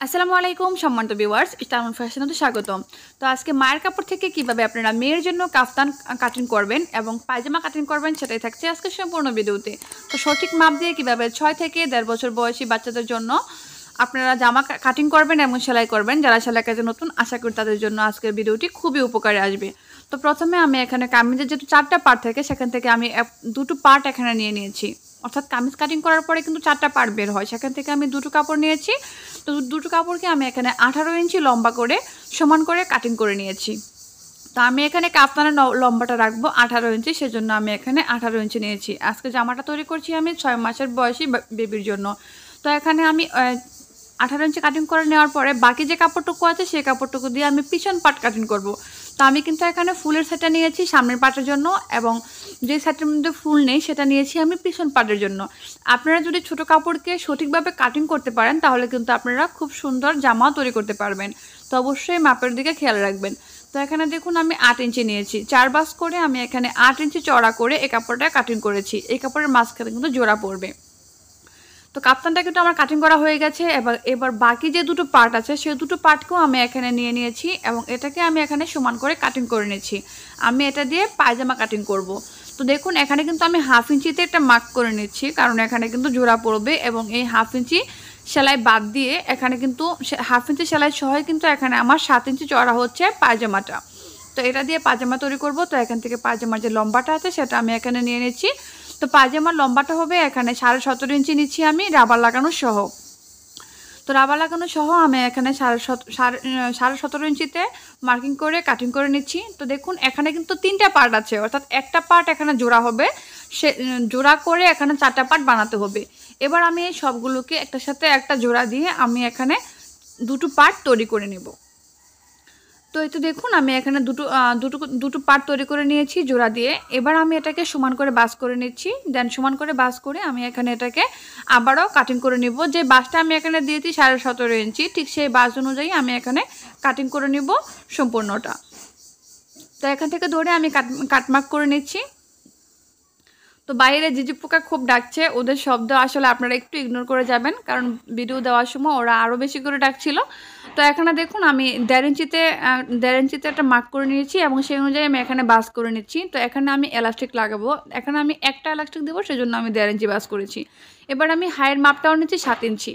আসসালামু আলাইকুম সম্মানিত ভিউয়ার্স, ইস্টার্ন ফ্যাশনেতে স্বাগতম। তো আজকে মায়ের কাপড় থেকে কিভাবে আপনারা মেয়ের জন্য কাফতান কাটিং করবেন এবং পায়জামা কাটিং করবেন সেটাই থাকছে আজকে সম্পূর্ণ ভিডিওতে। তো সঠিক মাপ দিয়ে কিভাবে 6 থেকে 1.5 বছর বয়সী বাচ্চাদের জন্য আপনারা জামা কাটিং করবেন এবং সেলাই করবেন, যারা সেলাই কাজে নতুন, আশা করি তাদের জন্য আজকের ভিডিওটি খুবই উপকারে আসবে। তো প্রথমে আমি এখানে কামিজের যেহেতু 4টা পার্ট থাকে সেখান থেকে আমি 2টো পার্ট এখানে নিয়ে নিয়েছি। অর্থাৎ কামিজ কাটিং করার পরে কিন্তু 4টা পার্ট বের হয়, সেখান থেকে আমি 2টো কাপড় নিয়েছি। তো 2টো কাপড়কে আমি এখানে 18 ইঞ্চি লম্বা করে সমান করে কাটিং করে নিয়েছি। তো আমি এখানে কাফতানের লম্বাটা রাখবো 18 ইঞ্চি, সেজন্য আমি এখানে 18 ইঞ্চি নিয়েছি। আজকে জামাটা তৈরি করছি আমি 6 মাসের বয়সী বেবির জন্য। তো এখানে আমি 18 ইঞ্চি কাটিং করে নেওয়ার পরে বাকি যে কাপড়টুকু আছে সেই কাপড়টুকু দিয়ে আমি পিছন পার্ট কাটিং করব। তো আমি কিন্তু এখানে ফুলের সেটটা নিয়েছি সামনের পার্টের জন্য, এবং যে সেটের মধ্যে ফুল নেই সেটা নিয়েছি আমি পিছন পার্টের জন্য। আপনারা যদি ছোট কাপড়কে সঠিকভাবে কাটিং করতে পারেন তাহলে কিন্তু আপনারা খুব সুন্দর জামা তৈরি করতে পারবেন। তো অবশ্যই মাপের দিকে খেয়াল রাখবেন। তো এখানে দেখুন আমি 8 ইঞ্চি নিয়েছি, 4 ভাঁজ করে আমি এখানে 8 ইঞ্চি চওড়া করে এই কাপড়টা কাটিং করেছি। এই কাপড়ের মাঝখানে কিন্তু জোড়া পড়বে। তো কাপ্তানটা কিন্তু আমার কাটিং করা হয়ে গেছে। এবার বাকি যে 2টো পার্ট আছে সেই 2টো পার্টকেও আমি এখানে নিয়ে নিয়েছি এবং এটাকে আমি এখানে সমান করে কাটিং করে নিয়েছি। আমি এটা দিয়ে পায়জামা কাটিং করব। তো দেখুন এখানে কিন্তু আমি 1/2 ইঞ্চিতে একটা মার্ক করে নিচ্ছি, কারণ এখানে কিন্তু জোড়া পড়বে এবং এই 1/2 ইঞ্চি সেলাই বাদ দিয়ে এখানে কিন্তু 1/2 ইঞ্চি সেলাই সহ কিন্তু এখানে আমার 7 ইঞ্চি চওড়া হচ্ছে পায়জামাটা। তো এটা দিয়ে পায়জামা তৈরি করব। তো এখান থেকে পায়জামার যে লম্বাটা আছে সেটা আমি এখানে নিয়ে নিচ্ছি। তো পায়জামার লম্বাটা হবে এখানে 17.5 ইঞ্চি নিচ্ছি আমি রাবার লাগানো সহ। তো রাবার লাগানো সহ আমি এখানে 17.5 ইঞ্চিতে মার্কিং করে কাটিং করে নিচ্ছি। তো দেখুন এখানে কিন্তু 3টা পার্ট আছে, অর্থাৎ একটা পার্ট এখানে জোড়া হবে, সে জোড়া করে এখানে 4টা পার্ট বানাতে হবে। এবার আমি এই সবগুলোকে একটার সাথে একটা জোড়া দিয়ে আমি এখানে 2টো পার্ট তৈরি করে নেব। তো এই তো দেখুন আমি এখানে দুটো পার্ট তৈরি করে নিয়েছি জোড়া দিয়ে। এবার আমি এটাকে সমান করে বাস করে নিচ্ছি। দেন সমান করে বাস করে আমি এখানে এটাকে আবারও কাটিং করে নিব। যে বাসটা আমি এখানে দিয়েছি 17.5 ইঞ্চি, ঠিক সেই বাস অনুযায়ী আমি এখানে কাটিং করে নিব সম্পূর্ণটা। তো এখান থেকে ধরে আমি কাটমার্ক করে নিচ্ছি। তো বাইরে ঝিঝি পোকা খুব ডাকছে, ওদের শব্দ আসলে আপনারা একটু ইগনোর করে যাবেন, কারণ ভিডিও দেওয়ার সময় ওরা আরও বেশি করে ডাকছিল। তো এখানে দেখুন আমি 1.5 ইঞ্চিতে একটা মার্ক করে নিয়েছি এবং সেই অনুযায়ী আমি এখানে বাস করে নিচ্ছি। তো এখানে আমি এলাস্টিক লাগাবো, এখানে আমি একটা এলাস্টিক দেবো, সেজন্য আমি 1.5 ইঞ্চি বাস করেছি। এবার আমি হাইয়ের মাপটাও নিচ্ছি 7 ইঞ্চি।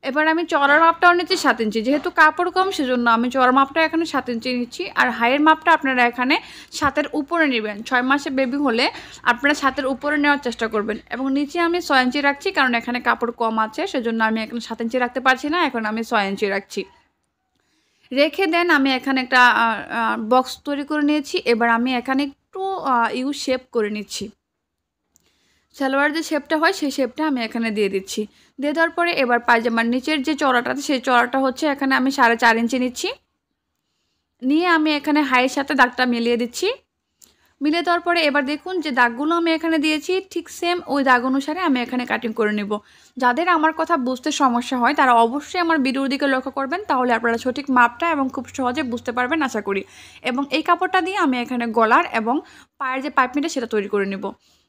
এবার আমি চওড়ার মাপটাও নিচ্ছি 7 ইঞ্চি, যেহেতু কাপড় কম সেজন্য আমি চওড়ার মাপটা এখানে 7 ইঞ্চি নিচ্ছি। আর হাইয়ের মাপটা আপনারা এখানে 7-এর উপরে নেবেন। 6 মাসে বেবি হলে আপনারা 7-এর উপরে নেওয়ার চেষ্টা করবেন। এবং নিচে আমি 6 ইঞ্চি রাখছি, কারণ এখানে কাপড় কম আছে সেজন্য আমি এখানে 7 ইঞ্চি রাখতে পারছি না, এখন আমি 6 ইঞ্চি রাখছি। রেখে দেন আমি এখানে একটা বক্স তৈরি করে নিয়েছি। এবার আমি এখানে একটু ইউ শেপ করে নিচ্ছি। সালোয়ার যে শেপটা হয় সেই শেপটা আমি এখানে দিয়ে দিচ্ছি। দিয়ে দেওয়ার পরে এবার পায়জামার নিচের যে চওড়াটা আছে সেই চওড়াটা হচ্ছে এখানে আমি 4.5 ইঞ্চি নিচ্ছি। নিয়ে আমি এখানে হাইয়ের সাথে দাগটা মিলিয়ে দিচ্ছি। মিলিয়ে দেওয়ার পরে এবার দেখুন যে দাগগুলো আমি এখানে দিয়েছি ঠিক সেম ওই দাগ অনুসারে আমি এখানে কাটিং করে নেব। যাদের আমার কথা বুঝতে সমস্যা হয় তারা অবশ্যই আমার ভিডিওর দিকে লক্ষ্য করবেন, তাহলে আপনারা সঠিক মাপটা এবং খুব সহজে বুঝতে পারবেন আশা করি। এবং এই কাপড়টা দিয়ে আমি এখানে গলার এবং পায়ের যে পাইপিংটা সেটা তৈরি করে নেব।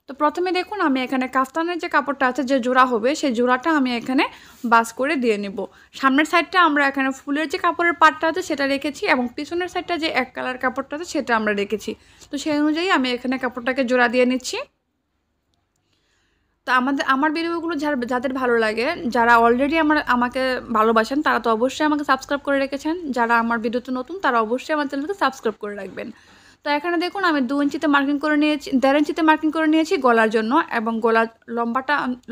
তো প্রথমে দেখুন আমি এখানে কাফতানের যে কাপড়টা আছে যে জোড়া হবে সেই জোড়াটা আমি এখানে বাস করে দিয়ে নেব। সামনের সাইডটা আমরা এখানে ফুলের যে কাপড়ের পাটটা আছে সেটা রেখেছি এবং পিছনের সাইডটা যে এক কালার কাপড়টা আছে সেটা আমরা রেখেছি। তো সেই অনুযায়ী আমি এখানে কাপড়টাকে জোড়া দিয়ে নিচ্ছি। তো আমার ভিডিওগুলো যাদের ভালো লাগে, যারা অলরেডি আমাকে ভালোবাসেন তারা তো অবশ্যই আমাকে সাবস্ক্রাইব করে রেখেছেন। যারা আমার ভিডিওতে নতুন তারা অবশ্যই আমার চ্যানেলকে সাবস্ক্রাইব করে রাখবেন। তো এখানে দেখুন আমি 2 ইঞ্চিতে মার্কিং করে নিয়েছি, 1.5 ইঞ্চিতে মার্কিং করে নিয়েছি গলার জন্য, এবং গলার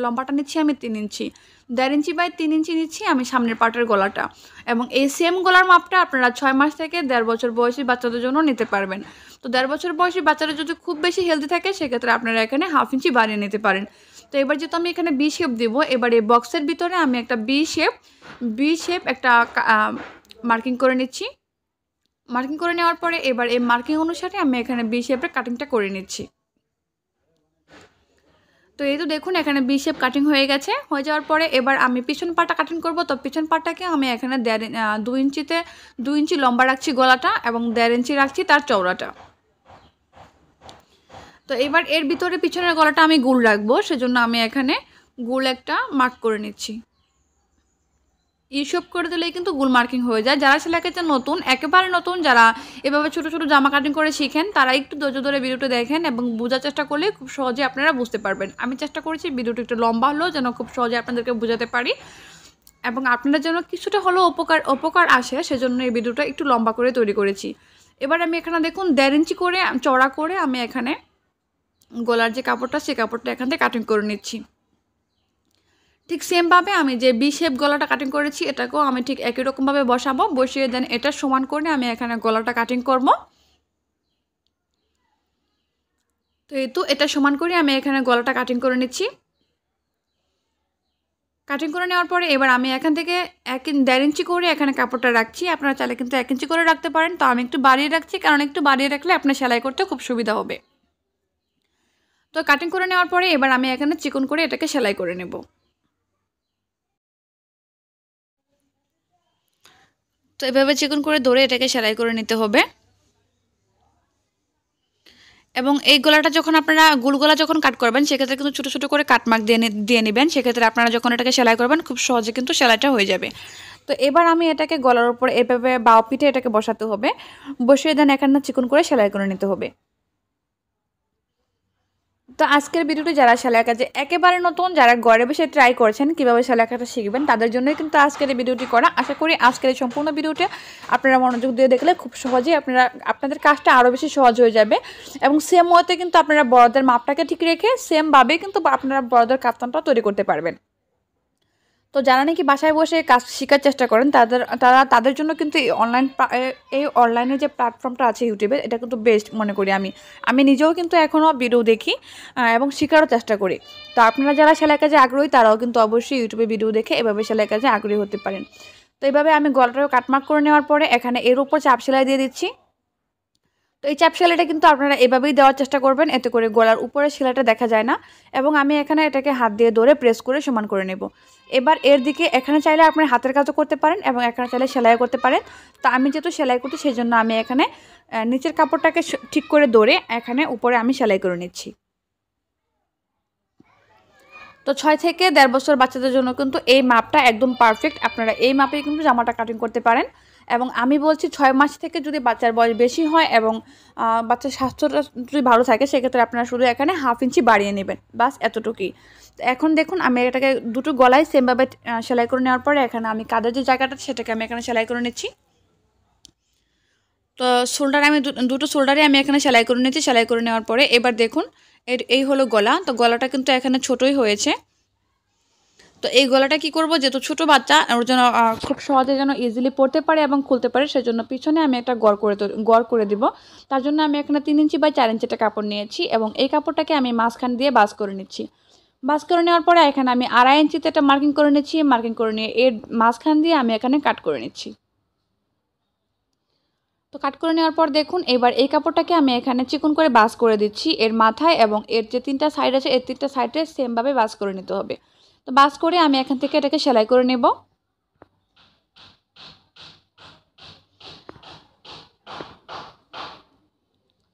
লম্বাটা নিচ্ছি আমি 3 ইঞ্চি। 1.5 ইঞ্চি বাই 3 ইঞ্চি নিচ্ছি আমি সামনের পাটের গলাটা। এবং এই সেম গলার মাপটা আপনারা 6 মাস থেকে 1.5 বছর বয়সী বাচ্চাদের জন্য নিতে পারবেন। তো 1.5 বছর বয়সী বাচ্চারা যদি খুব বেশি হেলদি থাকে সেক্ষেত্রে আপনারা এখানে 1/2 ইঞ্চি বাড়িয়ে নিতে পারেন। তো এবার যেহেতু আমি এখানে বি শেপ দেবো, এবার এই বক্সের ভিতরে আমি একটা বি শেপ একটা মার্কিং করে নিচ্ছি। মার্কিং করে নেওয়ার পরে এবার এই মার্কিং অনুসারে আমি এখানে বি শেপের কাটিংটা করে নিচ্ছি। তো এই তো দেখুন এখানে বি শেপ কাটিং হয়ে গেছে। হয়ে যাওয়ার পরে এবার আমি পিছন পাটটা কাটিং করব। তো পিছন পাটটাকে আমি এখানে 2 ইঞ্চি লম্বা রাখছি গলাটা এবং 1.5 ইঞ্চি রাখছি তার চওড়াটা। তো এবার এর ভিতরে পিছনের গলাটা আমি গোল রাখবো, সেজন্য আমি এখানে গোল একটা মার্ক করে নিচ্ছি। এইসব করে দিলেই কিন্তু গোল মার্কিং হয়ে যায়। যারা সেলাই কাটতে নতুন, একেবারে নতুন, যারা এভাবে ছোট ছোট জামা কাটিং করে শিখেন, তারা একটু ধৈর্য ধরে ভিডিওটা দেখেন এবং বোঝার চেষ্টা করলে খুব সহজে আপনারা বুঝতে পারবেন। আমি চেষ্টা করেছি ভিডিওটা একটু লম্বা হলেও যেন খুব সহজে আপনাদেরকে বোঝাতে পারি এবং আপনাদের জন্য কিছুটা হলেও উপকার আসে, সেজন্য এই ভিডিওটা একটু লম্বা করে তৈরি করেছি। এবার আমি এখানে দেখুন 1.5 ইঞ্চি করে চওড়া করে আমি এখানে গলার যে কাপড়টা, সেই কাপড়টা এখান থেকে কাটিং করে নিচ্ছি। ঠিক সেমভাবে আমি যে বি শেপ গলাটা কাটিং করেছি, এটাকেও আমি ঠিক একই রকমভাবে বসাবো। বসিয়ে দেন এটা সমান করে আমি এখানে গলাটা কাটিং করব। তো এই তো এটা সমান করে আমি এখানে গলাটা কাটিং করে নিচ্ছি। কাটিং করে নেওয়ার পরে এবার আমি এখান থেকে 1.5 ইঞ্চি করে এখানে কাপড়টা রাখছি। আপনারা চাইলে কিন্তু 1 ইঞ্চি করে রাখতে পারেন। তো আমি একটু বাড়িয়ে রাখছি, কারণ একটু বাড়িয়ে রাখলে আপনার সেলাই করতে খুব সুবিধা হবে। তো কাটিং করে নেওয়ার পরে এবার আমি এখানে চিকন করে এটাকে সেলাই করে নেব। তো এভাবে চিকন করে ধরে এটাকে সেলাই করে নিতে হবে। এবং এই গলাটা যখন আপনারা গোল গলা যখন কাট করবেন, সেক্ষেত্রে কিন্তু ছোটো ছোটো করে কাটমার্ক দিয়ে নেবেন। সেক্ষেত্রে আপনারা যখন এটাকে সেলাই করবেন খুব সহজে কিন্তু সেলাইটা হয়ে যাবে। তো এবার আমি এটাকে গলার উপর এভাবে বাও পিঠে এটাকে বসাতে হবে। বসিয়ে দেন এখানে চিকন করে সেলাই করে নিতে হবে। তো আজকের ভিডিওটি যারা সেলাই কাজে একেবারে নতুন, যারা ঘরে বসে ট্রাই করছেন কীভাবে সেলাই কাজটা শিখবেন, তাদের জন্যই কিন্তু আজকের এই ভিডিওটি করা। আশা করি আজকের এই সম্পূর্ণ ভিডিওটি আপনারা মনোযোগ দিয়ে দেখলে খুব সহজেই আপনাদের কাজটা আরও বেশি সহজ হয়ে যাবে। এবং সেম ওয়েতে কিন্তু আপনারা বড়দের মাপটাকে ঠিক রেখে সেমভাবে কিন্তু আপনারা বড়দের কাফতানটা তৈরি করতে পারবেন। তো যারা নাকি বাসায় বসে কাজ শেখার চেষ্টা করেন, তাদের জন্য কিন্তু এই অনলাইনে যে প্ল্যাটফর্মটা আছে ইউটিউবে, এটা কিন্তু বেস্ট মনে করি আমি নিজেও কিন্তু এখনও ভিডিও দেখি এবং শেখারও চেষ্টা করি। তো আপনারা যারা সেলাই কাজে আগ্রহী, তারাও কিন্তু অবশ্যই ইউটিউবে ভিডিও দেখে এভাবে সেলাই কাজে আগ্রহী হতে পারেন। তো এইভাবে আমি গলাটাও কাটমার্ক করে নেওয়ার পরে এখানে এর উপর চাপ সেলাই দিয়ে দিচ্ছি। তো এই চাপ সেলাইটা কিন্তু আপনারা এভাবেই দেওয়ার চেষ্টা করবেন, এতে করে গলার উপরে সেলাইটা দেখা যায় না। এবং আমি এখানে এটাকে হাত দিয়ে ধরে প্রেস করে সমান করে নেব। এবার এর দিকে এখানে চাইলে আপনি হাতের কাজও করতে পারেন এবং এখানে চাইলে সেলাই করতে পারেন। তো আমি যেহেতু সেলাই করছি, সেই জন্য আমি এখানে নিচের কাপড়টাকে ঠিক করে ধরে এখানে উপরে আমি সেলাই করে নিচ্ছি। তো 6 থেকে 1.5 বছর বাচ্চাদের জন্য কিন্তু এই মাপটা একদম পারফেক্ট। আপনারা এই মাপেই কিন্তু জামাটা কাটিং করতে পারেন। এবং আমি বলছি 6 মাস থেকে যদি বাচ্চার বয়স বেশি হয় এবং বাচ্চার স্বাস্থ্যটা যদি ভালো থাকে, সেক্ষেত্রে আপনারা শুধু এখানে 1/2 ইঞ্চি বাড়িয়ে নেবেন, বাস এতটুকুই। তো এখন দেখুন আমি এটাকে দুটো গলায় সেমভাবে সেলাই করে নেওয়ার পরে এখানে আমি কাঁধের যে জায়গাটা, সেটাকে আমি এখানে সেলাই করে নিচ্ছি। তো দুটো শোল্ডারে আমি এখানে সেলাই করে নিচ্ছি। সেলাই করে নেওয়ার পরে এবার দেখুন এই হলো গলা। তো গলাটা কিন্তু এখানে ছোটোই হয়েছে। তো এই গলাটা কি করব, যেহেতু ছোটো বাচ্চা, ওর জন্য খুব সহজে যেন ইজিলি পরতে পারে এবং খুলতে পারে, সেজন্য পিছনে আমি একটা গড় করে দিব। তার জন্য আমি এখানে 3 ইঞ্চি বাই 4 ইঞ্চিটা কাপড় নিয়েছি এবং এই কাপড়টাকে আমি মাঝখান দিয়ে বাস করে নিচ্ছি। বাস করে নেওয়ার পরে এখানে আমি 2.5 ইঞ্চিতে একটা মার্কিং করে নিচ্ছি। মার্কিং করে নিয়ে এর মাঝখান দিয়ে আমি এখানে কাট করে নিচ্ছি। তো কাট করে নেওয়ার পর দেখুন এবার এই কাপড়টাকে আমি এখানে চিকন করে বাস করে দিচ্ছি এর মাথায়, এবং এর যে 3টা সাইড আছে, এর 3টা সাইডে সেমভাবে বাস করে নিতে হবে। তো বাস করে আমি এখান থেকে এটাকে সেলাই করে নেব।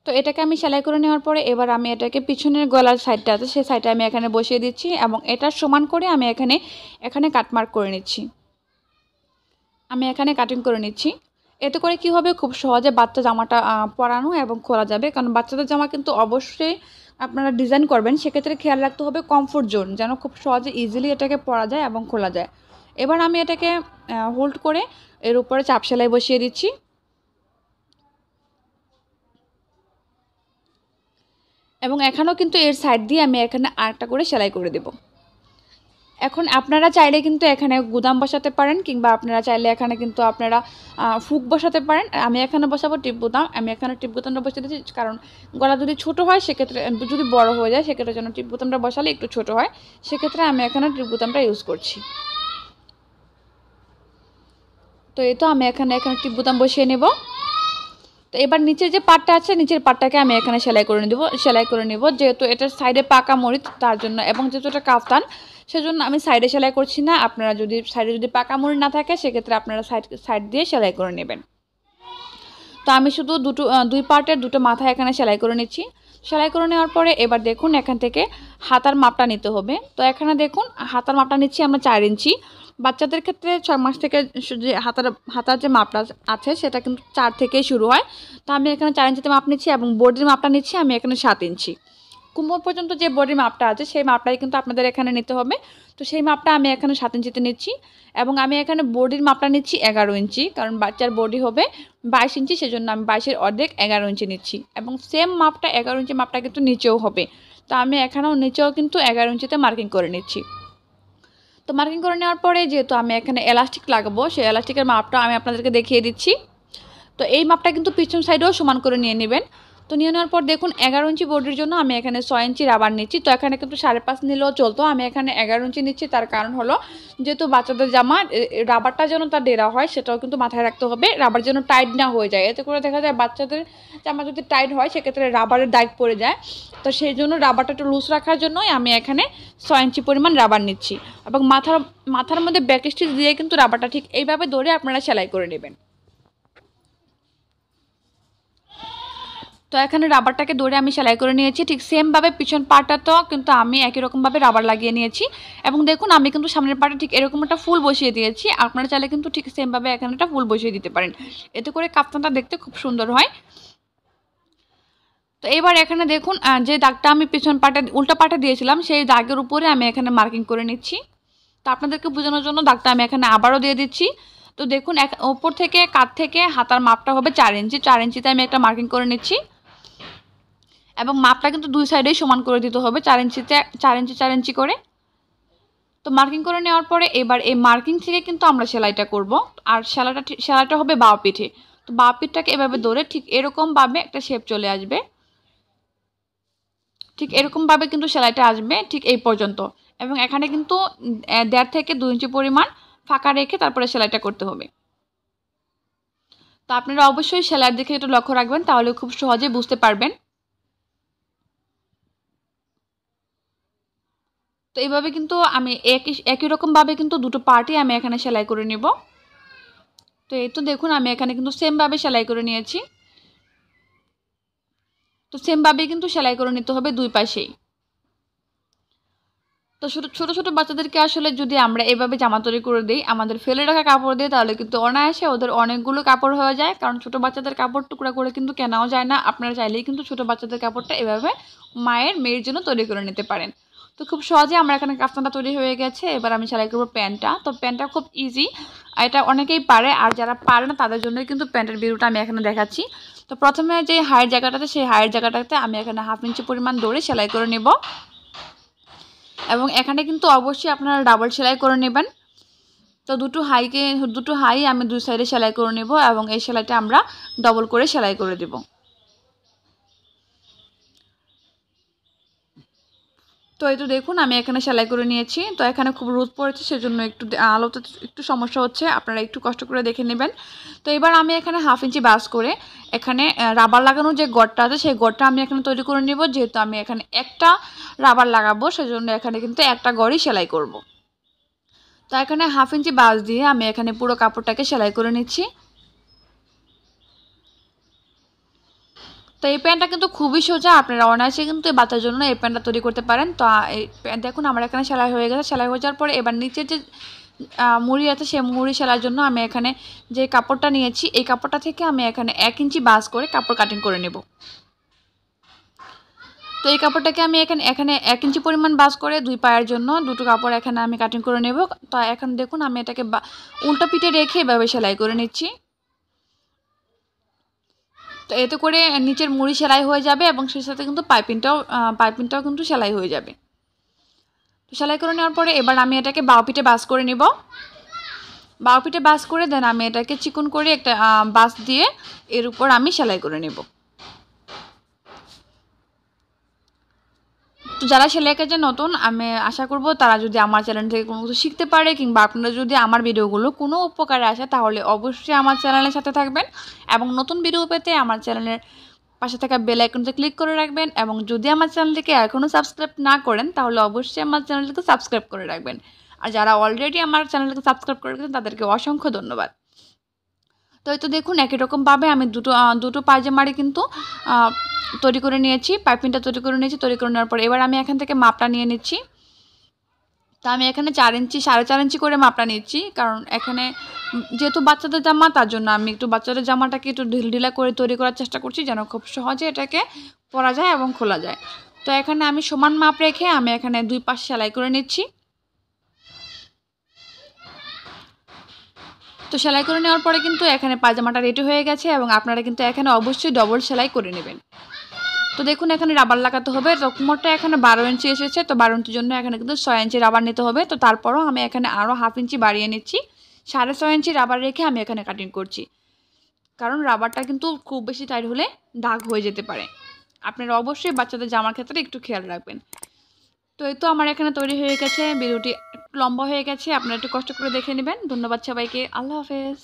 তো এটাকে আমি সেলাই করে নেওয়ার পরে এবার আমি এটাকে পিছনের গলার সাইডটা আছে, সেই সাইডটা আমি এখানে বসিয়ে দিচ্ছি এবং এটা সমান করে আমি এখানে কাটমার্ক করে নিচ্ছি। আমি এখানে কাটিং করে নিচ্ছি। এতে করে কি হবে, খুব সহজে বাচ্চা জামাটা পরানো এবং খোলা যাবে। কারণ বাচ্চাদের জামা কিন্তু অবশ্যই আপনারা ডিজাইন করবেন, সেক্ষেত্রে খেয়াল রাখতে হবে কমফোর্ট জোন যেন খুব সহজে ইজিলি এটাকে পরা যায় এবং খোলা যায়। এবার আমি এটাকে হোল্ড করে এর উপরে চাপ সেলাই বসিয়ে দিচ্ছি। এবং এখানেও কিন্তু এর সাইড দিয়ে আমি এখানে আরেকটা করে সেলাই করে দেব। এখন আপনারা চাইলে কিন্তু এখানে গুদাম বসাতে পারেন, কিংবা আপনারা চাইলে এখানে কিন্তু আপনারা ফুক বসাতে পারেন। আমি এখানে বসাবো টিপ বোতাম। আমি এখানে টিপ বোতামটা বসিয়ে দিচ্ছি, কারণ গলা যদি ছোট হয়, সেক্ষেত্রে যদি বড় হয়ে যায়, সেক্ষেত্রে যেন টিপ বোতামটা বসালে একটু ছোট হয়, সেক্ষেত্রে আমি এখানে টিপ বোতামটা ইউজ করছি। তো এই তো আমি এখানে টিপ বোতাম বসিয়ে নেব। তো এবার নিচের যে পাটটা আছে, নিচের পাটটাকে আমি এখানে সেলাই করে নেব। যেহেতু এটার সাইডে পাকা মরিচ, তার জন্য, এবং যেহেতু এটা কাফতান, সেজন্য আমি সাইডে সেলাই করছি না। আপনারা যদি সাইডে পাকা মরিচ না থাকে, সেক্ষেত্রে আপনারা সাইড দিয়ে সেলাই করে নেবেন। তো আমি শুধু দুই পার্টের দুটো মাথা এখানে সেলাই করে নিচ্ছি। সেলাই করে নেওয়ার পরে এবার দেখুন এখান থেকে হাতার মাপটা নিতে হবে। তো এখানে দেখুন হাতার মাপটা নিচ্ছি আমরা 4 ইঞ্চি। বাচ্চাদের ক্ষেত্রে 6 মাস থেকে যে হাতার যে মাপটা আছে সেটা কিন্তু 4 থেকেই শুরু হয়। তো আমি এখানে 4 ইঞ্চিতে মাপ নিচ্ছি এবং বডির মাপটা নিচ্ছি আমি এখানে 7 ইঞ্চি। কোমর পর্যন্ত যে বডির মাপটা আছে সেই মাপটাই কিন্তু আপনাদের এখানে নিতে হবে। তো সেই মাপটা আমি এখানে 7 ইঞ্চিতে নিচ্ছি এবং আমি এখানে বডির মাপটা নিচ্ছি 11 ইঞ্চি, কারণ বাচ্চার বডি হবে 22 ইঞ্চি, সেজন্য আমি 22-এর অর্ধেক 11 ইঞ্চি নিচ্ছি এবং সেম মাপটা 11 ইঞ্চি মাপটা কিন্তু নিচেও হবে। তো আমি এখানেও নিচেও কিন্তু 11 ইঞ্চিতে মার্কিং করে নিচ্ছি। তো মার্কিং করে নেওয়ার পরে যেহেতু আমি এখানে এলাস্টিক লাগাবো, সেই এলাস্টিকের মাপটা আমি আপনাদেরকে দেখিয়ে দিচ্ছি। তো এই মাপটা কিন্তু পিছন সাইডেও সমান করে নিয়ে নেবেন। তো নিয়ে নেওয়ার পর দেখুন 11 ইঞ্চি বডির জন্য আমি এখানে 6 ইঞ্চি রাবার নিচ্ছি। তো এখানে কিন্তু 5.5 নিলেও চলতো, আমি এখানে 11 ইঞ্চি নিচ্ছি। তার কারণ হলো যেহেতু বাচ্চাদের জামা রাবারটা যেন তার ডেরা হয় সেটাও কিন্তু মাথায় রাখতে হবে, রাবার যেন টাইট না হয়ে যায়। এতে করে দেখা যায় বাচ্চাদের জামা যদি টাইট হয় সেক্ষেত্রে রাবারের দাগ পড়ে যায়। তো সেই জন্য রাবারটা একটু লুজ রাখার জন্যই আমি এখানে 6 ইঞ্চি পরিমাণ রাবার নিচ্ছি এবং মাথার মধ্যে ব্যাক স্টিচ দিয়ে কিন্তু রাবারটা ঠিক এইভাবে ধরে আপনারা সেলাই করে নেবেন। তো এখানে রাবারটাকে ধরে আমি সেলাই করে নিয়েছি। ঠিক সেমভাবে পিছন পাটাতেও কিন্তু আমি একই রকমভাবে রাবার লাগিয়ে নিয়েছি এবং দেখুন আমি কিন্তু সামনের পাটা ঠিক এরকম একটা ফুল বসিয়ে দিয়েছি। আপনারা চাইলে কিন্তু ঠিক সেমভাবে এখানে একটা ফুল বসিয়ে দিতে পারেন, এতে করে কাফতানটা দেখতে খুব সুন্দর হয়। তো এবার এখানে দেখুন যে দাগটা আমি পিছন পাটে উল্টা পাটে দিয়েছিলাম সেই দাগের উপরে আমি এখানে মার্কিং করে নিচ্ছি। তো আপনাদেরকে বোঝানোর জন্য দাগটা আমি এখানে আবারও দিয়ে দিচ্ছি। তো দেখুন ওপর থেকে কাঁধ থেকে হাতার মাপটা হবে 4 ইঞ্চি, 4 ইঞ্চিতে আমি একটা মার্কিং করে নিচ্ছি এবং মাপটা কিন্তু দুই সাইডেই সমান করে দিতে হবে 4 ইঞ্চিতে 4 ইঞ্চি 4 ইঞ্চি করে। তো মার্কিং করে নেওয়ার পরে এবার এই মার্কিং থেকে কিন্তু আমরা সেলাইটা করব, আর সেলাইটা হবে বাঁ পিঠে। তো বাঁ পিঠটাকে এভাবে ধরে ঠিক এরকমভাবে একটা শেপ চলে আসবে, ঠিক এরকমভাবে কিন্তু সেলাইটা আসবে ঠিক এই পর্যন্ত এবং এখানে কিন্তু 1.5 থেকে 2 ইঞ্চি পরিমাণ ফাঁকা রেখে তারপরে সেলাইটা করতে হবে। তো আপনারা অবশ্যই সেলাইয়ের দিকে একটু লক্ষ্য রাখবেন, তাহলে খুব সহজে বুঝতে পারবেন। তো এইভাবে কিন্তু আমি একই রকমভাবে কিন্তু দুটো পার্টই আমি এখানে সেলাই করে নেব। তো এই তো দেখুন আমি এখানে কিন্তু সেমভাবে সেলাই করে নিয়েছি। তো সেমভাবে কিন্তু সেলাই করে নিতে হবে দুই পাশেই। তো ছোট ছোট বাচ্চাদেরকে আসলে যদি আমরা এভাবে জামা তৈরি করে দিই আমাদের ফেলে রাখা কাপড় দিয়ে, তাহলে কিন্তু অনায়াসে ওদের অনেকগুলো কাপড় হয়ে যায়, কারণ ছোট বাচ্চাদের কাপড় টুকরা করে কিন্তু কেনাও যায় না। আপনারা চাইলেই কিন্তু ছোট বাচ্চাদের কাপড়টা এভাবে মেয়ের জন্য তৈরি করে নিতে পারেন। তো খুব সহজে আমার এখানে কাফতানটা তৈরি হয়ে গেছে। এবার আমি সেলাই করবো প্যান্টটা। তো প্যান্টটা খুব ইজি, এটা অনেকেই পারে, আর যারা পারে না তাদের জন্যই কিন্তু প্যান্টের ভিডিওটা আমি এখানে দেখাচ্ছি। তো প্রথমে যে হাইয়ের জায়গাটাতে সেই হাইয়ের জায়গাটাতে আমি এখানে 1/2 ইঞ্চি পরিমাণ দড়ি সেলাই করে নেব এবং এখানে কিন্তু অবশ্যই আপনারা ডাবল সেলাই করে নেবেন। তো দুটো হাই আমি দুই সাইডে সেলাই করে নেব এবং এই সেলাইটা আমরা ডবল করে সেলাই করে দেব। তো এই তো দেখুন আমি এখানে সেলাই করে নিয়েছি। তো এখানে খুব রোদ পড়েছে সেজন্য একটু আলোতে একটু সমস্যা হচ্ছে, আপনারা একটু কষ্ট করে দেখে নেবেন। তো এবার আমি এখানে 1/2 ইঞ্চি বাস করে এখানে রাবার লাগানোর যে গড়টা আছে সেই গড়টা আমি এখানে তৈরি করে নেব। যেহেতু আমি এখানে একটা রাবার লাগাবো সেজন্য এখানে কিন্তু একটা গড়ই সেলাই করব। তো এখানে 1/2 ইঞ্চি বাস দিয়ে আমি এখানে পুরো কাপড়টাকে সেলাই করে নিচ্ছি। তো এই প্যান্টটা কিন্তু খুবই সোজা, আপনারা অনায়াসে কিন্তু এই বাচ্চার জন্য এই প্যান্টটা তৈরি করতে পারেন। তো এই দেখুন আমার এখানে সেলাই হয়ে গেছে। সেলাই হয়ে যাওয়ার পরে এবার নিচের যে মুড়ি আছে সেই মুড়ি সেলাইয়ের জন্য আমি এখানে যে কাপড়টা নিয়েছি এই কাপড়টা থেকে আমি এখানে 1 ইঞ্চি বাস করে কাপড় কাটিং করে নেব। তো এই কাপড়টাকে আমি এখানে 1 ইঞ্চি পরিমাণ বাস করে দুই পায়ের জন্য দুটো কাপড় এখানে আমি কাটিং করে নেব। তো এখন দেখুন আমি এটাকে উল্টো পিঠে রেখে এভাবে সেলাই করে নিচ্ছি। তো এতে করে নিচের মুড়ি সেলাই হয়ে যাবে এবং সেই সাথে কিন্তু পাইপিংটাও কিন্তু সেলাই হয়ে যাবে। তো সেলাই করে নেওয়ার পরে এবার আমি এটাকে বাও পিঠে বাস করে নেব। বাও পিঠে বাস করে দেন আমি এটাকে চিকন করে একটা বাস দিয়ে এর উপর আমি সেলাই করে নেব। তো যারা সেলাই কাজে নতুন, আমি আশা করব তারা যদি আমার চ্যানেল থেকে কোনো কিছু শিখতে পারে কিংবা আপনারা যদি আমার ভিডিওগুলো কোনো উপকারে আসে তাহলে অবশ্যই আমার চ্যানেলের সাথে থাকবেন এবং নতুন ভিডিও পেতে আমার চ্যানেলের পাশে থাকা বেল আইকনটা ক্লিক করে রাখবেন এবং যদি আমার চ্যানেলটিকে এখনও সাবস্ক্রাইব না করেন তাহলে অবশ্যই আমার চ্যানেলটিকে সাবস্ক্রাইব করে রাখবেন। আর যারা অলরেডি আমার চ্যানেলটিকে সাবস্ক্রাইব করে রেখেছেন তাদেরকে অসংখ্য ধন্যবাদ। তো এই তো দেখুন একই রকমভাবে আমি দুটো পায়জামারি কিন্তু তৈরি করে নিয়েছি, পাইপিংটা তৈরি করে নিয়েছি। তৈরি করে নেওয়ার পর এবার আমি এখান থেকে মাপটা নিয়ে নিচ্ছি। তো আমি এখানে 4 ইঞ্চি 4.5 ইঞ্চি করে মাপটা নিচ্ছি, কারণ এখানে যেহেতু বাচ্চাদের জামা তার জন্য আমি একটু বাচ্চাদের জামাটাকে একটু ঢিলঢিলা করে তৈরি করার চেষ্টা করছি, যেন খুব সহজে এটাকে পরা যায় এবং খোলা যায়। তো এখানে আমি সমান মাপ রেখে আমি এখানে 2 পাশ সেলাই করে নিচ্ছি। তো সেলাই করে নেওয়ার পরে কিন্তু এখানে পায়জামাটা রেডি হয়ে গেছে, এবং আপনারা কিন্তু এখানে অবশ্যই ডবল সেলাই করে নেবেন। তো দেখুন এখানে রাবার লাগাতে হবে। তো কোমরটা এখানে 12 ইঞ্চি এসেছে, তো 12 ইঞ্চির জন্য এখানে কিন্তু 6 ইঞ্চি রাবার নিতে হবে। তো তারপরও আমি এখানে আরও হাফ ইঞ্চি বাড়িয়ে নিচ্ছি, 6.5 ইঞ্চি রাবার রেখে আমি এখানে কাটিং করছি, কারণ রাবারটা কিন্তু খুব বেশি টাইট হলে দাগ হয়ে যেতে পারে। আপনারা অবশ্যই বাচ্চাদের জামার ক্ষেত্রে একটু খেয়াল রাখবেন। তো এই তো আমার এখানে তৈরি হয়ে গেছে। ভিডিওটি একটু লম্বা হয়ে গেছে, আপনারা একটু কষ্ট করে দেখে নেবেন। ধন্যবাদ সবাইকে, আল্লাহ হাফেজ।